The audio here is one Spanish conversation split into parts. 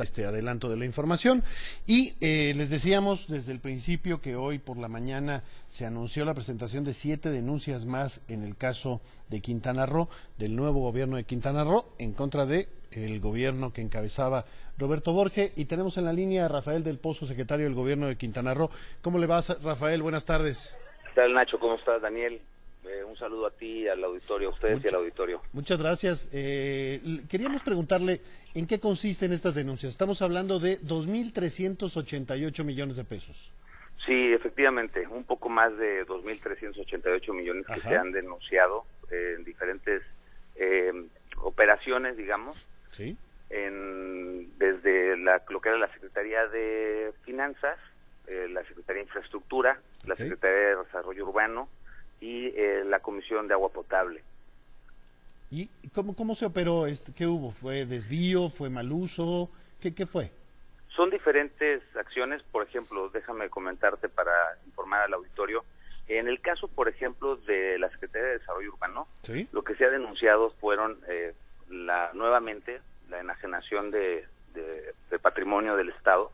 Este adelanto de la información y les decíamos desde el principio que hoy por la mañana se anunció la presentación de 7 denuncias más en el caso de Quintana Roo, del nuevo gobierno de Quintana Roo, en contra de el gobierno que encabezaba Roberto Borge. Y tenemos en la línea a Rafael del Pozo, secretario del gobierno de Quintana Roo. ¿Cómo le va, Rafael? Buenas tardes. ¿Qué tal, Nacho? ¿Cómo estás, Daniel? Un saludo a ti, al auditorio, a ustedes y al auditorio. Muchas gracias. Queríamos preguntarle en qué consisten estas denuncias. Estamos hablando de 2.388 millones de pesos. Sí, efectivamente, un poco más de 2.388 millones que se han denunciado en diferentes operaciones, digamos. Sí. Desde lo que era la Secretaría de Finanzas, la Secretaría de Infraestructura, la Secretaría de Desarrollo Urbano y la Comisión de Agua Potable. ¿Y cómo se operó? ¿Qué hubo? ¿Fue desvío? ¿Fue mal uso? ¿Qué fue? Son diferentes acciones. Por ejemplo, déjame comentarte para informar al auditorio. En el caso, por ejemplo, de la Secretaría de Desarrollo Urbano, ¿sí?, lo que se ha denunciado fueron nuevamente la enajenación de patrimonio del Estado.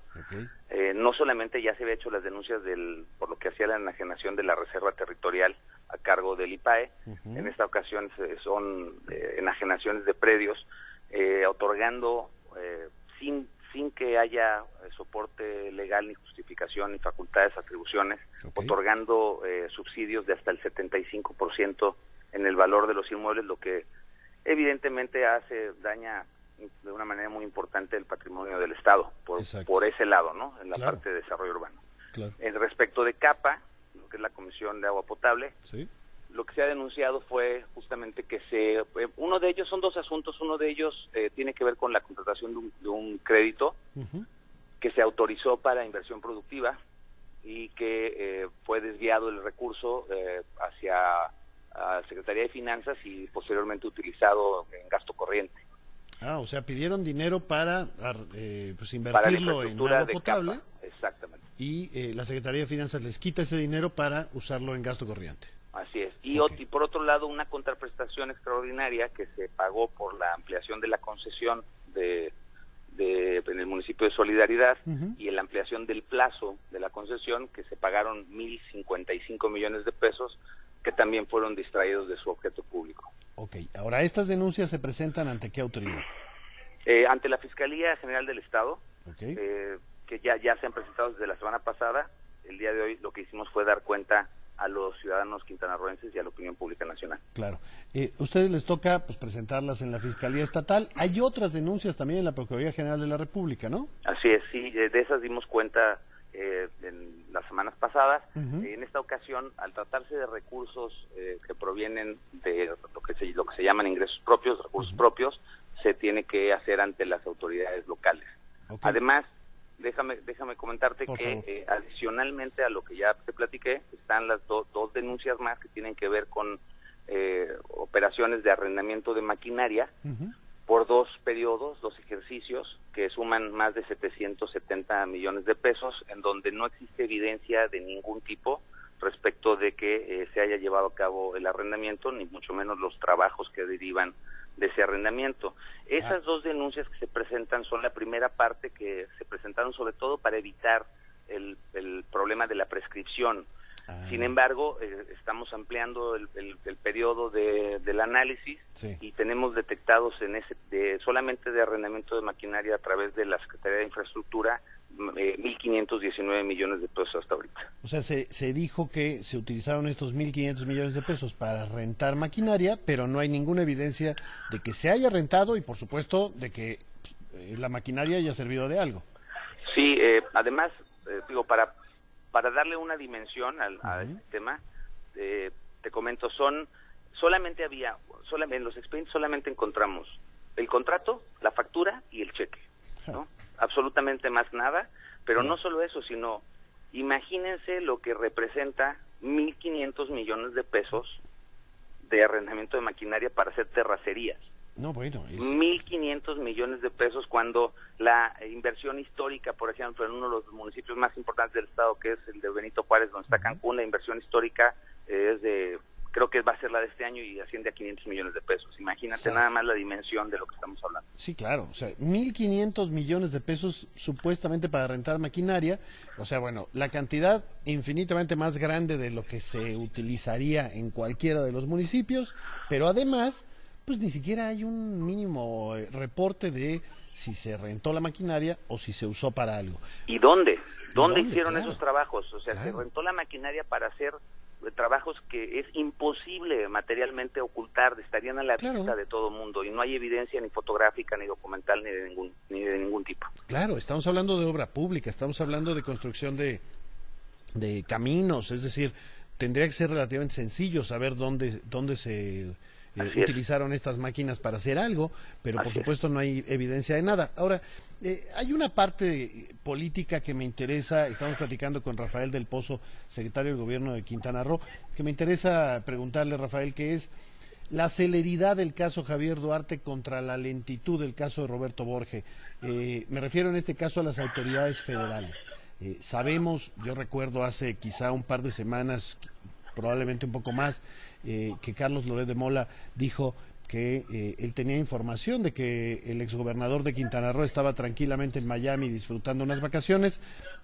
No solamente ya se había hecho las denuncias por lo que hacía la enajenación de la Reserva Territorial a cargo del IPAE. En esta ocasión son enajenaciones de predios, otorgando sin que haya soporte legal, ni justificación, ni facultades, atribuciones, otorgando subsidios de hasta el 75% en el valor de los inmuebles, lo que evidentemente daña de una manera muy importante el patrimonio del Estado, por ese lado, ¿no? En la parte de desarrollo urbano. Respecto de CAPA, lo que es la Comisión de Agua Potable, ¿sí?, lo que se ha denunciado fue justamente que uno de ellos, son dos asuntos. Uno de ellos tiene que ver con la contratación de un crédito que se autorizó para inversión productiva y que fue desviado el recurso hacia la Secretaría de Finanzas y posteriormente utilizado en gasto corriente. O sea, pidieron dinero para invertirlo en agua potable. Capa. Exactamente. Y la Secretaría de Finanzas les quita ese dinero para usarlo en gasto corriente. Así es. Y por otro lado, una contraprestación extraordinaria que se pagó por la ampliación de la concesión en el municipio de Solidaridad y en la ampliación del plazo de la concesión, que se pagaron 1.055 millones de pesos, que también fueron distraídos de su objeto público. Ahora, ¿estas denuncias se presentan ante qué autoridad? Ante la Fiscalía General del Estado, que ya se han presentado desde la semana pasada. El día de hoy lo que hicimos fue dar cuenta a los ciudadanos quintanarroenses y a la opinión pública nacional. Claro. Ustedes les toca presentarlas en la Fiscalía Estatal. Hay otras denuncias también en la Procuraduría General de la República, ¿no? Así es, sí, de esas dimos cuenta en las semanas pasadas. En esta ocasión, al tratarse de recursos que provienen de lo que se llaman ingresos propios, recursos propios, se tiene que hacer ante las autoridades locales. Además, déjame comentarte que adicionalmente a lo que ya te platiqué, están las dos denuncias más que tienen que ver con operaciones de arrendamiento de maquinaria por dos periodos, dos ejercicios que suman más de 770 millones de pesos, en donde no existe evidencia de ningún tipo respecto de que se haya llevado a cabo el arrendamiento, ni mucho menos los trabajos que derivan de ese arrendamiento. Esas dos denuncias que se presentan son la primera parte, que se presentaron sobre todo para evitar el problema de la prescripción. Sin embargo, estamos ampliando el periodo del análisis y tenemos detectados solamente de arrendamiento de maquinaria a través de la Secretaría de Infraestructura 1.519 millones de pesos hasta ahorita. O sea, se dijo que se utilizaron estos 1.500 millones de pesos para rentar maquinaria, pero no hay ninguna evidencia de que se haya rentado y, por supuesto, de que la maquinaria haya servido de algo. Sí, además, digo, para darle una dimensión al este tema, te comento, en los expedientes solamente encontramos el contrato, la factura y el cheque, ¿no? Absolutamente más nada, pero no solo eso, sino imagínense lo que representa 1.500 millones de pesos de arrendamiento de maquinaria para hacer terracerías. No, bueno, 1.500 millones de pesos, cuando la inversión histórica, por ejemplo, en uno de los municipios más importantes del estado, que es el de Benito Juárez, donde está Cancún, la inversión histórica es de creo que va a ser la de este año y asciende a 500 millones de pesos. Imagínate nada más la dimensión de lo que estamos hablando. Sí, claro, o sea, 1.500 millones de pesos supuestamente para rentar maquinaria, o sea, bueno, la cantidad infinitamente más grande de lo que se utilizaría en cualquiera de los municipios, pero además, pues ni siquiera hay un mínimo reporte de si se rentó la maquinaria o si se usó para algo. ¿Y dónde? ¿Dónde hicieron esos trabajos? O sea, Claro. se rentó la maquinaria para hacer trabajos que es imposible materialmente ocultar, estarían a la vista de todo mundo y no hay evidencia ni fotográfica, ni documental, ni de ningún tipo. Claro, estamos hablando de obra pública, estamos hablando de construcción de caminos, es decir, tendría que ser relativamente sencillo saber dónde se utilizaron estas máquinas para hacer algo, pero por supuesto no hay evidencia de nada. Ahora, hay una parte política que me interesa, estamos platicando con Rafael del Pozo, secretario del Gobierno de Quintana Roo, que me interesa preguntarle, Rafael, que es la celeridad del caso Javier Duarte contra la lentitud del caso de Roberto Borge. Me refiero en este caso a las autoridades federales. Sabemos, yo recuerdo hace quizá un par de semanas, probablemente un poco más, que Carlos Loret de Mola dijo que él tenía información de que el exgobernador de Quintana Roo estaba tranquilamente en Miami disfrutando unas vacaciones.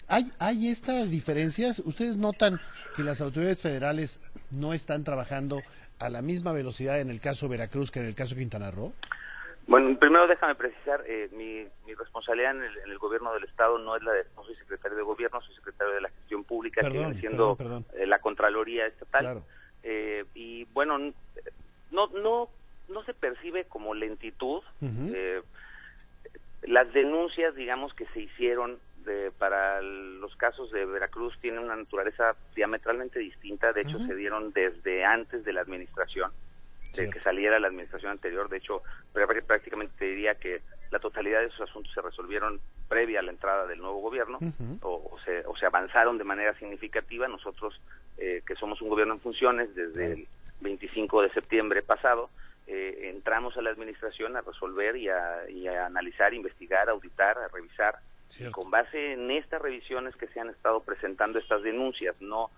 ¿Hay estas diferencias? ¿Ustedes notan que las autoridades federales no están trabajando a la misma velocidad en el caso Veracruz que en el caso Quintana Roo? Bueno, primero déjame precisar, mi responsabilidad en el gobierno del estado no es la de, no soy secretario de gobierno, soy secretario de la gestión pública, que viene siendo la Contraloría Estatal. Claro. Y bueno, no se percibe como lentitud. Las denuncias, digamos, que se hicieron para los casos de Veracruz tienen una naturaleza diametralmente distinta. De hecho, se dieron desde antes de la administración, de que saliera la administración anterior. De hecho, prácticamente te diría que la totalidad de esos asuntos se resolvieron previa a la entrada del nuevo gobierno, o se avanzaron de manera significativa. Nosotros, que somos un gobierno en funciones desde el 25 de septiembre pasado, entramos a la administración a resolver y a analizar, investigar, auditar, a revisar. Y con base en estas revisiones que se han estado presentando estas denuncias, no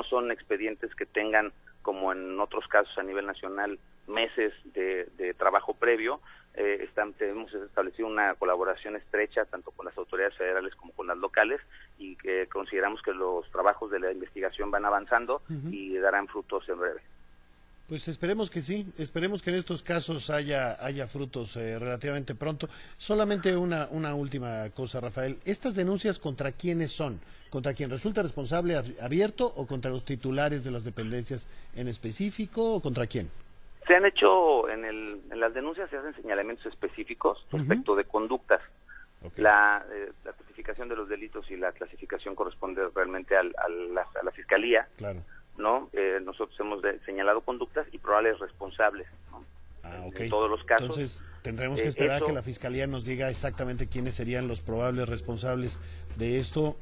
son expedientes que tengan, como en otros casos a nivel nacional, meses de trabajo previo. Hemos establecido una colaboración estrecha tanto con las autoridades federales como con las locales, y que consideramos que los trabajos de la investigación van avanzando y darán frutos en breve. Pues esperemos que sí, esperemos que en estos casos haya frutos relativamente pronto. Solamente una última cosa, Rafael. ¿Estas denuncias contra quiénes son? ¿Contra quién resulta responsable abierto o contra los titulares de las dependencias en específico o contra quién? Se han hecho, en las denuncias se hacen señalamientos específicos respecto de conductas. La tipificación de los delitos y la clasificación corresponde realmente a la Fiscalía. Claro. ¿No? Nosotros hemos señalado conductas y probables responsables, ¿no? En todos los casos. Entonces tendremos que esperar a que la Fiscalía nos diga exactamente quiénes serían los probables responsables de esto,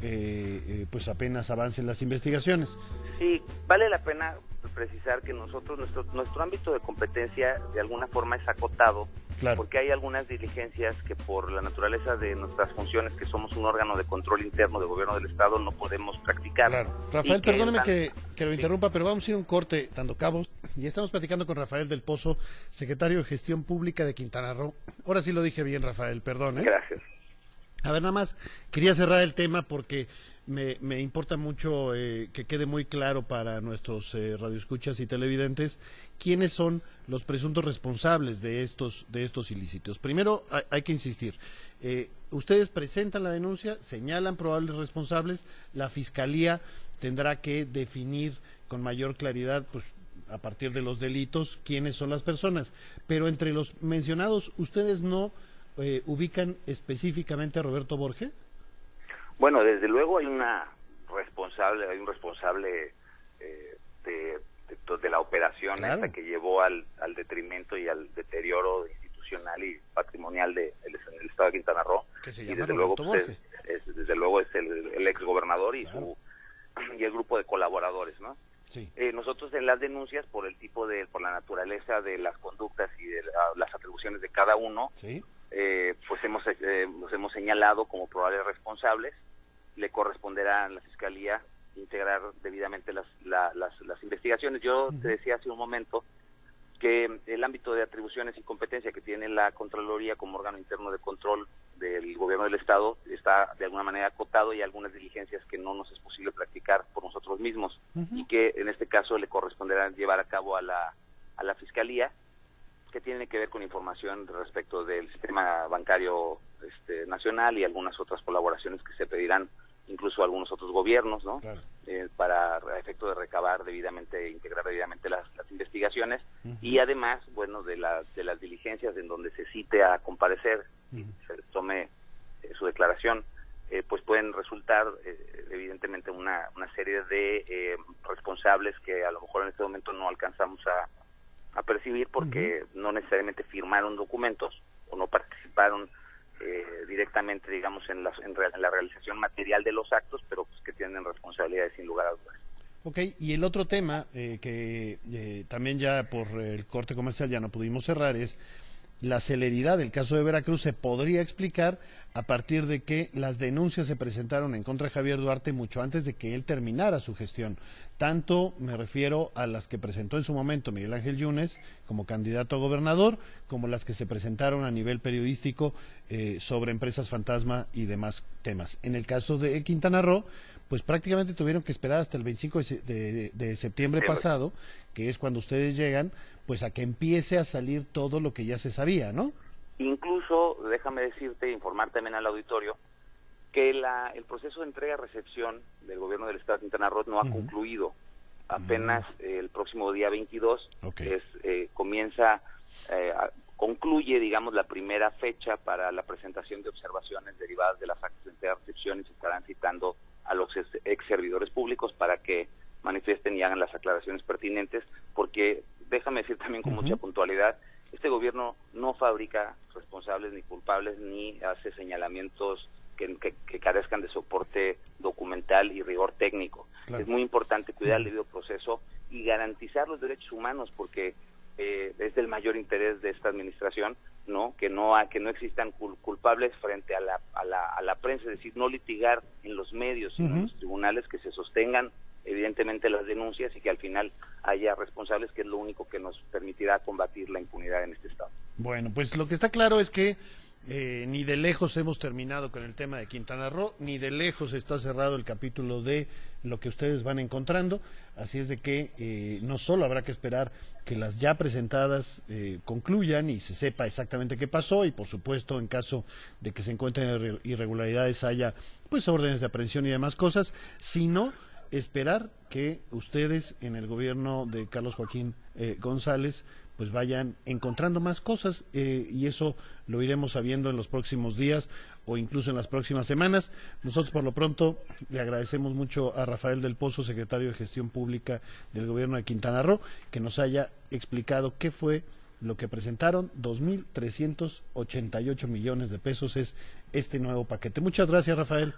pues apenas avancen las investigaciones. Sí, vale la pena precisar que nosotros, nuestro ámbito de competencia de alguna forma es acotado, porque hay algunas diligencias que por la naturaleza de nuestras funciones, que somos un órgano de control interno del gobierno del estado, no podemos practicar. Claro. Rafael, perdóneme que lo interrumpa, pero vamos a ir a un corte dando cabos, y estamos platicando con Rafael del Pozo, secretario de Gestión Pública de Quintana Roo. Ahora sí lo dije bien, Rafael, perdón. Gracias. A ver, nada más quería cerrar el tema porque me importa mucho que quede muy claro para nuestros radioescuchas y televidentes quiénes son los presuntos responsables de estos ilícitos. Primero, hay que insistir, ustedes presentan la denuncia, señalan probables responsables, la Fiscalía tendrá que definir con mayor claridad, pues, a partir de los delitos, quiénes son las personas, pero entre los mencionados, ¿ustedes no ubican específicamente a Roberto Borge? Bueno, desde luego hay un responsable de la operación esta que llevó al detrimento y al deterioro institucional y patrimonial del estado de Quintana Roo, que se llama y desde Roberto luego Borge. desde luego es el exgobernador y el grupo de colaboradores, ¿no? Sí. Nosotros en las denuncias, por la naturaleza de las conductas y de las atribuciones de cada uno, pues hemos señalado como probables responsables. Le corresponderá a la Fiscalía integrar debidamente las investigaciones. Yo te decía hace un momento que el ámbito de atribuciones y competencia que tiene la Contraloría como órgano interno de control del gobierno del Estado está de alguna manera acotado, y algunas diligencias que no nos es posible practicar por nosotros mismos, y que en este caso le corresponderá llevar a cabo a la Fiscalía, que tiene que ver con información respecto del sistema bancario nacional y algunas otras colaboraciones que se pedirán incluso a algunos otros gobiernos, ¿no? Claro. Para efecto de recabar debidamente, integrar debidamente las investigaciones, y además, bueno, de las diligencias en donde se cite a comparecer y se les tome su declaración, pues pueden resultar evidentemente una serie de responsables que a lo mejor en este momento no alcanzamos a percibir, porque no necesariamente firmaron documentos o no participaron directamente, digamos, en la realización material de los actos, pero pues que tienen responsabilidades sin lugar a dudas. Ok, y el otro tema que también ya por el corte comercial ya no pudimos cerrar es la celeridad del caso de Veracruz. Se podría explicar a partir de que las denuncias se presentaron en contra de Javier Duarte mucho antes de que él terminara su gestión. Tanto me refiero a las que presentó en su momento Miguel Ángel Yunes como candidato a gobernador, como las que se presentaron a nivel periodístico sobre empresas fantasma y demás temas. En el caso de Quintana Roo, pues prácticamente tuvieron que esperar hasta el 25 de septiembre pasado, que es cuando ustedes llegan, pues a que empiece a salir todo lo que ya se sabía, ¿no? Incluso, déjame decirte, informar también al auditorio, que el proceso de entrega-recepción del gobierno del Estado de Quintana Roo no ha concluido. Apenas el próximo día 22 concluye, digamos, la primera fecha para la presentación de observaciones derivadas de las actas de entrega-recepción, y se estarán citando a los ex servidores públicos para que manifiesten y hagan las aclaraciones pertinentes, porque déjame decir también con mucha puntualidad, este gobierno no fabrica responsables ni culpables, ni hace señalamientos que carezcan de soporte documental y rigor técnico. Claro. Es muy importante cuidar el debido proceso y garantizar los derechos humanos, porque es del mayor interés de esta administración, ¿no? Que no existan culpables frente a la prensa, es decir, no litigar en los medios, sino en los tribunales, que se sostengan evidentemente las denuncias y que al final haya responsables, que es lo único que nos permitirá combatir la impunidad en este estado. Bueno, pues lo que está claro es que ni de lejos hemos terminado con el tema de Quintana Roo, ni de lejos está cerrado el capítulo de lo que ustedes van encontrando, así es de que no solo habrá que esperar que las ya presentadas concluyan y se sepa exactamente qué pasó, y por supuesto en caso de que se encuentren irregularidades haya pues órdenes de aprehensión y demás cosas, sino esperar que ustedes en el gobierno de Carlos Joaquín González pues vayan encontrando más cosas, y eso lo iremos sabiendo en los próximos días o incluso en las próximas semanas. Nosotros por lo pronto le agradecemos mucho a Rafael del Pozo, secretario de Gestión Pública del gobierno de Quintana Roo, que nos haya explicado qué fue lo que presentaron. 2.388 millones de pesos es este nuevo paquete. Muchas gracias, Rafael.